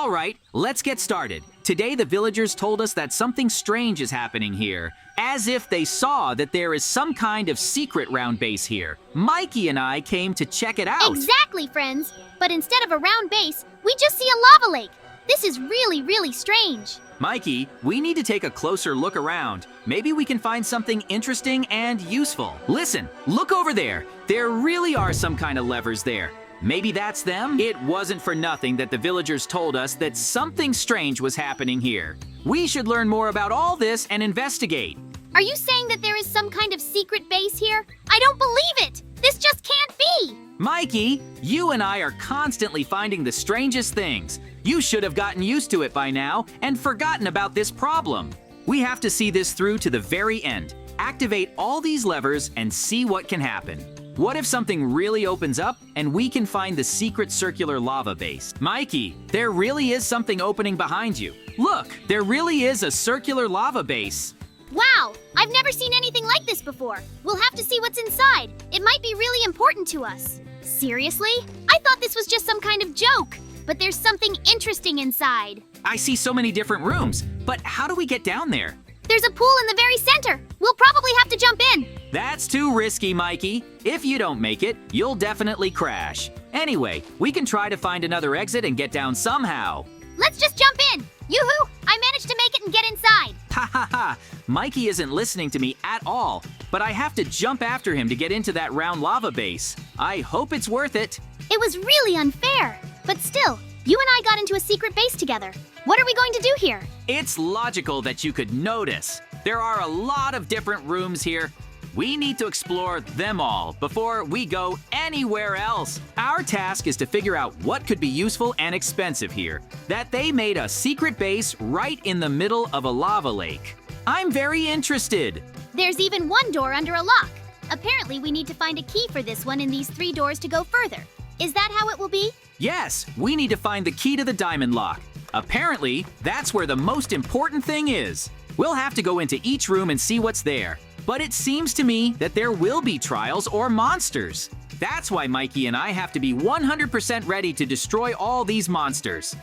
All right, let's get started. Today the villagers told us that something strange is happening here, as if they saw that there is some kind of secret round base here. Mikey and I came to check it out. Exactly, friends. But instead of a round base, we just see a lava lake. This is really strange. Mikey, we need to take a closer look around. Maybe we can find something interesting and useful. Listen, look over there. There really are some kind of levers there. Maybe that's them? It wasn't for nothing that the villagers told us that something strange was happening here. We should learn more about all this and investigate. Are you saying that there is some kind of secret base here? I don't believe it! This just can't be! Mikey, you and I are constantly finding the strangest things. You should have gotten used to it by now and forgotten about this problem. We have to see this through to the very end. Activate all these levers and see what can happen. What if something really opens up and we can find the secret circular lava base? Mikey, there really is something opening behind you. Look, there really is a circular lava base. Wow, I've never seen anything like this before. We'll have to see what's inside. It might be really important to us. Seriously? I thought this was just some kind of joke, but there's something interesting inside. I see so many different rooms, but how do we get down there? There's a pool in the very center. We'll probably have to jump in. That's too risky, Mikey. If you don't make it, you'll definitely crash. Anyway, we can try to find another exit and get down somehow. Let's just jump in. Yoo-hoo! I managed to make it and get inside. Ha ha ha! Mikey isn't listening to me at all, but I have to jump after him to get into that round lava base. I hope it's worth it. It was really unfair. But still, you and I got into a secret base together. What are we going to do here? It's logical that you could notice. There are a lot of different rooms here. We need to explore them all before we go anywhere else. Our task is to figure out what could be useful and expensive here. That they made a secret base right in the middle of a lava lake. I'm very interested. There's even one door under a lock. Apparently, we need to find a key for this one in these 3 doors to go further. Is that how it will be? Yes, we need to find the key to the diamond lock. Apparently, that's where the most important thing is. We'll have to go into each room and see what's there. But it seems to me that there will be trials or monsters. That's why Mikey and I have to be 100% ready to destroy all these monsters.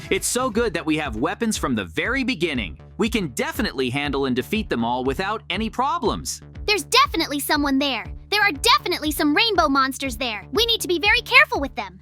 It's so good that we have weapons from the very beginning. We can definitely handle and defeat them all without any problems. There's definitely someone there. There are definitely some rainbow monsters there. We need to be very careful with them.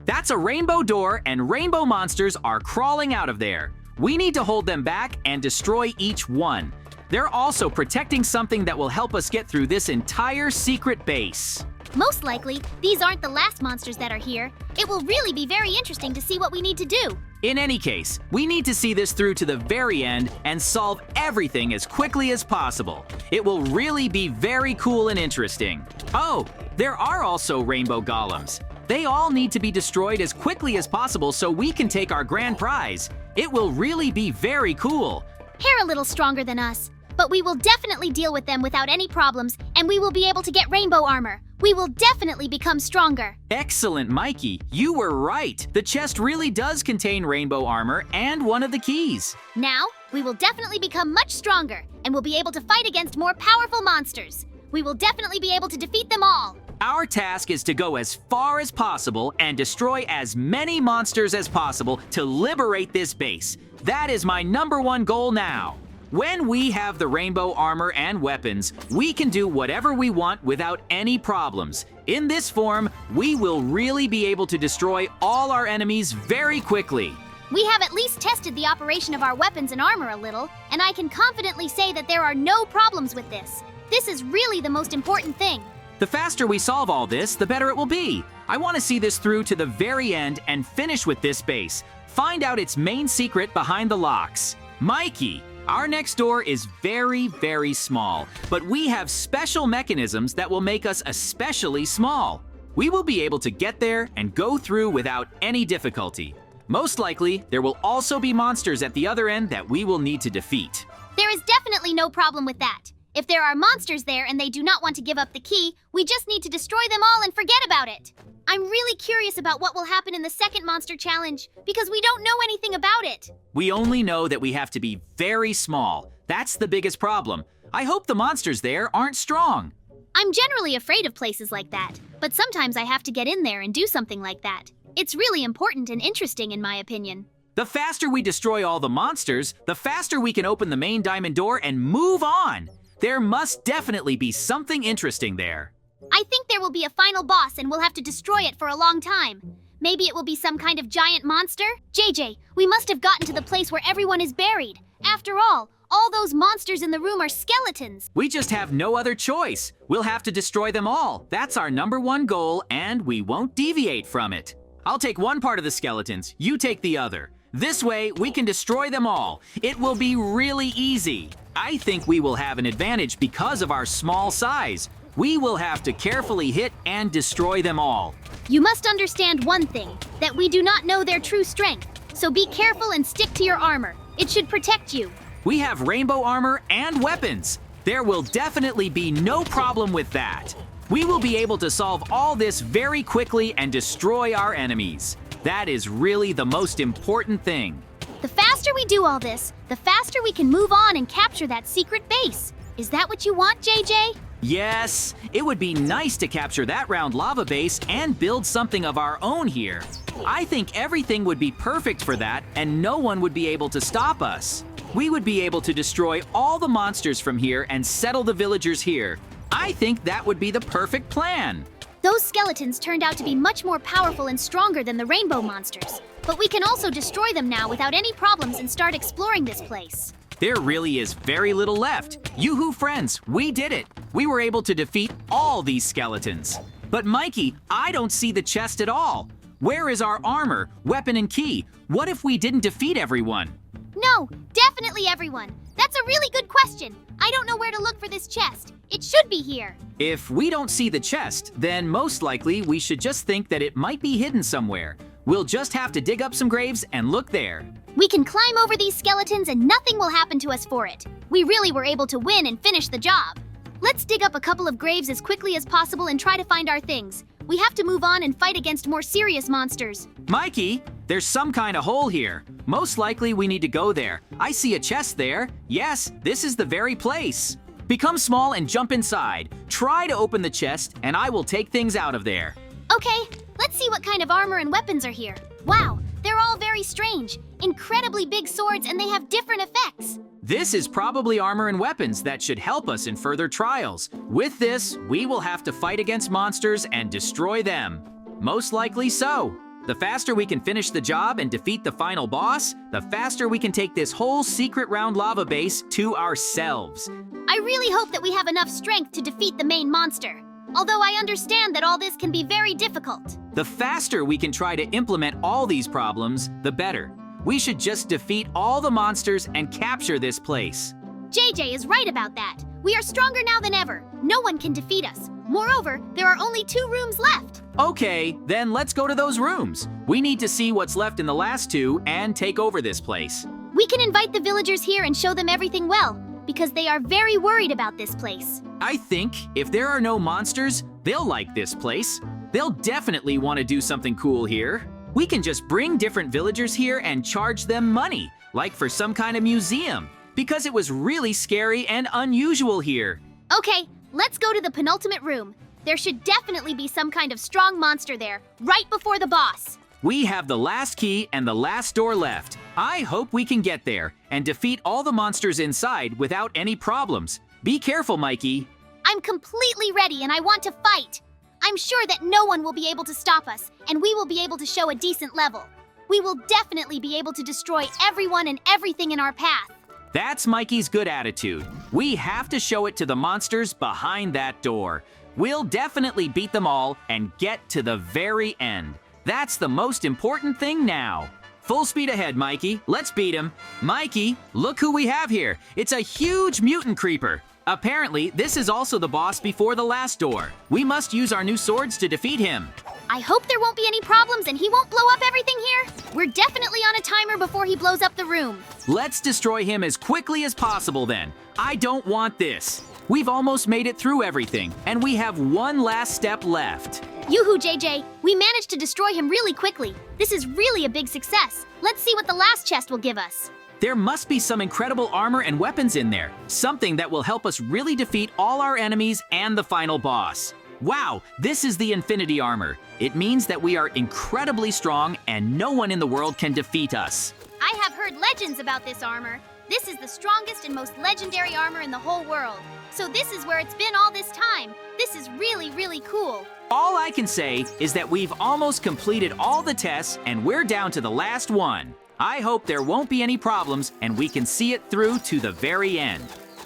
That's a rainbow door, and rainbow monsters are crawling out of there. We need to hold them back and destroy each one. They're also protecting something that will help us get through this entire secret base. Most likely, these aren't the last monsters that are here. It will really be very interesting to see what we need to do. In any case, we need to see this through to the very end and solve everything as quickly as possible. It will really be very cool and interesting. Oh, there are also rainbow golems. They all need to be destroyed as quickly as possible so we can take our grand prize. It will really be very cool. They're a little stronger than us, but we will definitely deal with them without any problems, and we will be able to get rainbow armor. We will definitely become stronger. Excellent, Mikey. You were right. The chest really does contain rainbow armor and one of the keys. Now, we will definitely become much stronger, and will be able to fight against more powerful monsters. We will definitely be able to defeat them all. Our task is to go as far as possible and destroy as many monsters as possible to liberate this base. That is my #1 goal now. When we have the rainbow armor and weapons, we can do whatever we want without any problems. In this form, we will really be able to destroy all our enemies very quickly. We have at least tested the operation of our weapons and armor a little, and I can confidently say that there are no problems with this. This is really the most important thing. The faster we solve all this, the better it will be. I want to see this through to the very end and finish with this base. Find out its main secret behind the locks. Mikey, our next door is very small, but we have special mechanisms that will make us especially small. We will be able to get there and go through without any difficulty. Most likely, there will also be monsters at the other end that we will need to defeat. There is definitely no problem with that. If there are monsters there and they do not want to give up the key, we just need to destroy them all and forget about it. I'm really curious about what will happen in the second monster challenge, because we don't know anything about it. We only know that we have to be very small. That's the biggest problem. I hope the monsters there aren't strong. I'm generally afraid of places like that, but sometimes I have to get in there and do something like that. It's really important and interesting in my opinion. The faster we destroy all the monsters, the faster we can open the main diamond door and move on. There must definitely be something interesting there. I think there will be a final boss and we'll have to destroy it for a long time. Maybe it will be some kind of giant monster? JJ, we must have gotten to the place where everyone is buried. After all those monsters in the room are skeletons. We just have no other choice. We'll have to destroy them all. That's our #1 goal, and we won't deviate from it. I'll take one part of the skeletons, you take the other. This way, we can destroy them all. It will be really easy. I think we will have an advantage because of our small size. We will have to carefully hit and destroy them all. You must understand one thing, that we do not know their true strength. So be careful and stick to your armor. It should protect you. We have rainbow armor and weapons. There will definitely be no problem with that. We will be able to solve all this very quickly and destroy our enemies. That is really the most important thing. The faster we do all this, the faster we can move on and capture that secret base. Is that what you want, JJ? Yes, it would be nice to capture that round lava base and build something of our own here. I think everything would be perfect for that and no one would be able to stop us. We would be able to destroy all the monsters from here and settle the villagers here. I think that would be the perfect plan. Those skeletons turned out to be much more powerful and stronger than the rainbow monsters. But we can also destroy them now without any problems and start exploring this place. There really is very little left. Yoo-hoo friends, we did it. We were able to defeat all these skeletons. But Mikey, I don't see the chest at all. Where is our armor, weapon, and key? What if we didn't defeat everyone? No, definitely everyone. That's a really good question. I don't know where to look for this chest. It should be here. If we don't see the chest, then most likely we should just think that it might be hidden somewhere. We'll just have to dig up some graves and look there. We can climb over these skeletons and nothing will happen to us for it. We really were able to win and finish the job. Let's dig up a couple of graves as quickly as possible and try to find our things. We have to move on and fight against more serious monsters. Mikey, there's some kind of hole here. Most likely we need to go there. I see a chest there. Yes, this is the very place. Become small and jump inside. Try to open the chest and I will take things out of there. Okay, let's see what kind of armor and weapons are here. Wow, they're all very strange. Incredibly big swords and they have different effects. This is probably armor and weapons that should help us in further trials. With this, we will have to fight against monsters and destroy them. Most likely so. The faster we can finish the job and defeat the final boss, the faster we can take this whole secret round lava base to ourselves. I really hope that we have enough strength to defeat the main monster. Although I understand that all this can be very difficult. The faster we can try to implement all these problems, the better. We should just defeat all the monsters and capture this place. JJ is right about that. We are stronger now than ever. No one can defeat us. Moreover, there are only 2 rooms left. Okay, then let's go to those rooms. We need to see what's left in the last 2 and take over this place. We can invite the villagers here and show them everything well, because they are very worried about this place. I think if there are no monsters, they'll like this place. They'll definitely want to do something cool here. We can just bring different villagers here and charge them money, like for some kind of museum, because it was really scary and unusual here. Okay, let's go to the penultimate room. There should definitely be some kind of strong monster there, right before the boss. We have the last key and the last door left. I hope we can get there and defeat all the monsters inside without any problems. Be careful, Mikey. I'm completely ready and I want to fight. I'm sure that no one will be able to stop us, and we will be able to show a decent level. We will definitely be able to destroy everyone and everything in our path. That's Mikey's good attitude. We have to show it to the monsters behind that door. We'll definitely beat them all and get to the very end. That's the most important thing now. Full speed ahead, Mikey. Let's beat him. Mikey, look who we have here. It's a huge mutant creeper. Apparently, this is also the boss before the last door. We must use our new swords to defeat him. I hope there won't be any problems and he won't blow up everything here. We're definitely on a timer before he blows up the room. Let's destroy him as quickly as possible then. I don't want this. We've almost made it through everything, and we have one last step left. Yoo-hoo, JJ. We managed to destroy him really quickly. This is really a big success. Let's see what the last chest will give us. There must be some incredible armor and weapons in there. Something that will help us really defeat all our enemies and the final boss. Wow, this is the Infinity Armor. It means that we are incredibly strong and no one in the world can defeat us. I have heard legends about this armor. This is the strongest and most legendary armor in the whole world. So this is where it's been all this time. This is really, really cool. All I can say is that we've almost completed all the tests and we're down to the last one. I hope there won't be any problems and we can see it through to the very end.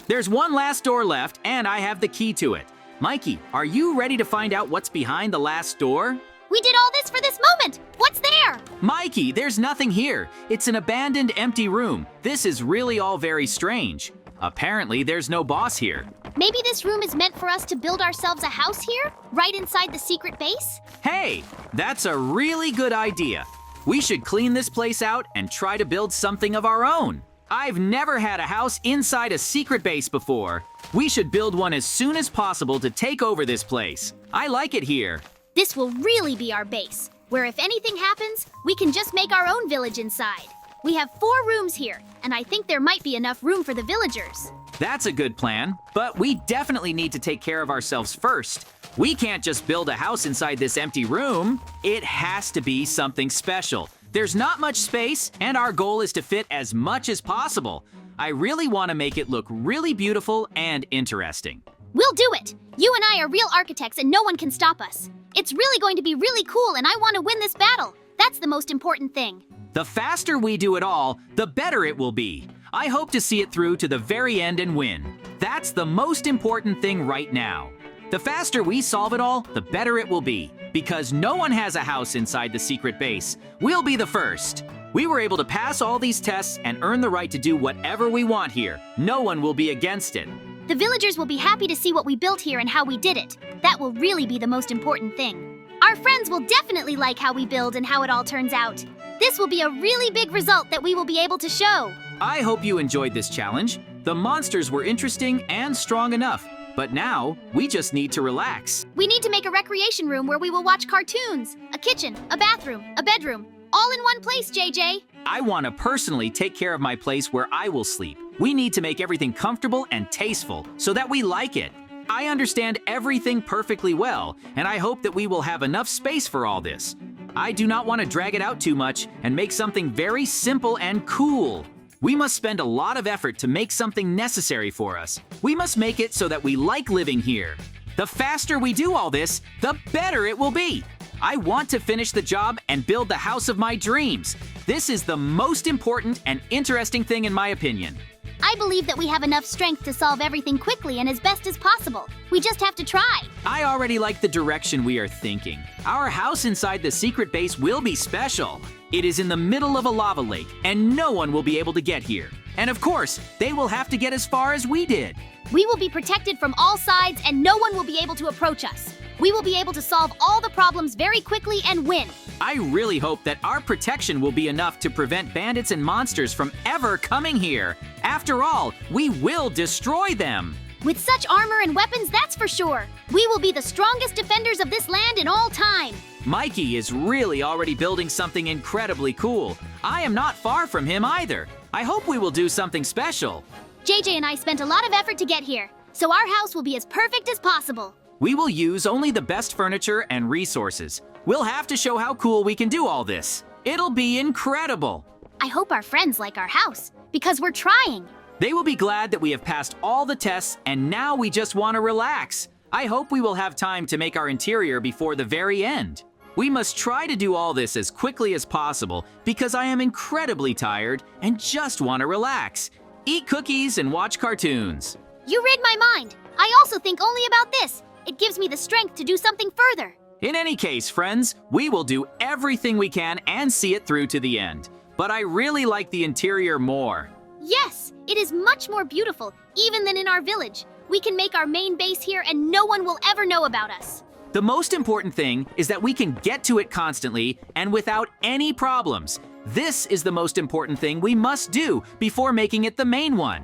There's one last door left and I have the key to it. Mikey, are you ready to find out what's behind the last door? We did all this for this moment. What's there? Mikey, there's nothing here. It's an abandoned empty room. This is really all very strange. Apparently, there's no boss here. Maybe this room is meant for us to build ourselves a house here, right inside the secret base? Hey, that's a really good idea. We should clean this place out and try to build something of our own. I've never had a house inside a secret base before. We should build one as soon as possible to take over this place. I like it here. This will really be our base, where if anything happens, we can just make our own village inside. We have 4 rooms here, and I think there might be enough room for the villagers. That's a good plan, but we definitely need to take care of ourselves first. We can't just build a house inside this empty room. It has to be something special. There's not much space, and our goal is to fit as much as possible. I really want to make it look really beautiful and interesting. We'll do it! You and I are real architects and no one can stop us. It's really going to be really cool and I want to win this battle. That's the most important thing. The faster we do it all, the better it will be. I hope to see it through to the very end and win. That's the most important thing right now. The faster we solve it all, the better it will be. Because no one has a house inside the secret base. We'll be the first. We were able to pass all these tests and earn the right to do whatever we want here. No one will be against it. The villagers will be happy to see what we built here and how we did it. That will really be the most important thing. Our friends will definitely like how we build and how it all turns out. This will be a really big result that we will be able to show. I hope you enjoyed this challenge. The monsters were interesting and strong enough. But now, we just need to relax. We need to make a recreation room where we will watch cartoons, a kitchen, a bathroom, a bedroom, all in one place, JJ. I want to personally take care of my place where I will sleep. We need to make everything comfortable and tasteful so that we like it. I understand everything perfectly well, and I hope that we will have enough space for all this. I do not want to drag it out too much and make something very simple and cool. We must spend a lot of effort to make something necessary for us. We must make it so that we like living here. The faster we do all this, the better it will be. I want to finish the job and build the house of my dreams. This is the most important and interesting thing in my opinion. I believe that we have enough strength to solve everything quickly and as best as possible. We just have to try. I already like the direction we are thinking. Our house inside the secret base will be special. It is in the middle of a lava lake, and no one will be able to get here. And of course, they will have to get as far as we did. We will be protected from all sides and no one will be able to approach us. We will be able to solve all the problems very quickly and win. I really hope that our protection will be enough to prevent bandits and monsters from ever coming here. After all, we will destroy them. With such armor and weapons, that's for sure. We will be the strongest defenders of this land in all time. Mikey is really already building something incredibly cool. I am not far from him either. I hope we will do something special. JJ and I spent a lot of effort to get here, so our house will be as perfect as possible. We will use only the best furniture and resources. We'll have to show how cool we can do all this. It'll be incredible. I hope our friends like our house, because we're trying. They will be glad that we have passed all the tests and now we just want to relax. I hope we will have time to make our interior before the very end. We must try to do all this as quickly as possible because I am incredibly tired and just want to relax. Eat cookies and watch cartoons. You read my mind. I also think only about this. It gives me the strength to do something further. In any case, friends, we will do everything we can and see it through to the end. But I really like the interior more. Yes, it is much more beautiful, even than in our village. We can make our main base here and no one will ever know about us. The most important thing is that we can get to it constantly and without any problems. This is the most important thing we must do before making it the main one.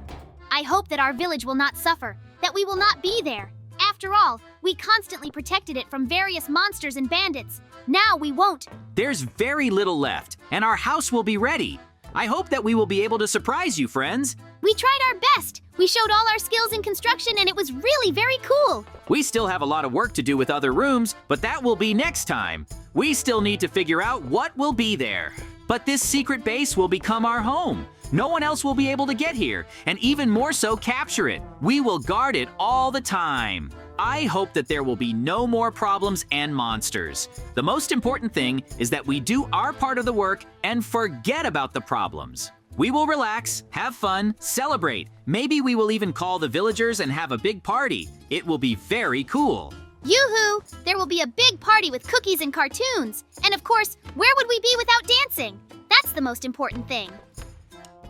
I hope that our village will not suffer, that we will not be there. After all, we constantly protected it from various monsters and bandits. Now we won't. There's very little left, and our house will be ready. I hope that we will be able to surprise you, friends. We tried our best. We showed all our skills in construction and it was really very cool. We still have a lot of work to do with other rooms, but that will be next time. We still need to figure out what will be there. But this secret base will become our home. No one else will be able to get here, and even more so capture it. We will guard it all the time. I hope that there will be no more problems and monsters. The most important thing is that we do our part of the work and forget about the problems. We will relax, have fun, celebrate. Maybe we will even call the villagers and have a big party. It will be very cool. Yoo-hoo! There will be a big party with cookies and cartoons. And of course, where would we be without dancing? That's the most important thing.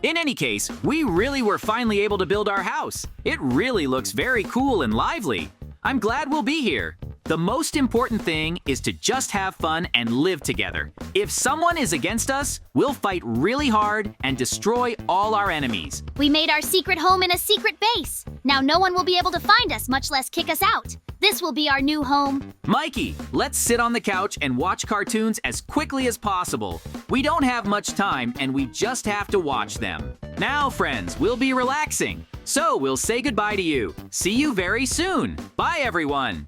In any case, we really were finally able to build our house. It really looks very cool and lively. I'm glad we'll be here. The most important thing is to just have fun and live together. If someone is against us, we'll fight really hard and destroy all our enemies. We made our secret home in a secret base. Now no one will be able to find us, much less kick us out. This will be our new home. Mikey, let's sit on the couch and watch cartoons as quickly as possible. We don't have much time and we just have to watch them. Now, friends, we'll be relaxing. So we'll say goodbye to you. See you very soon. Bye, everyone.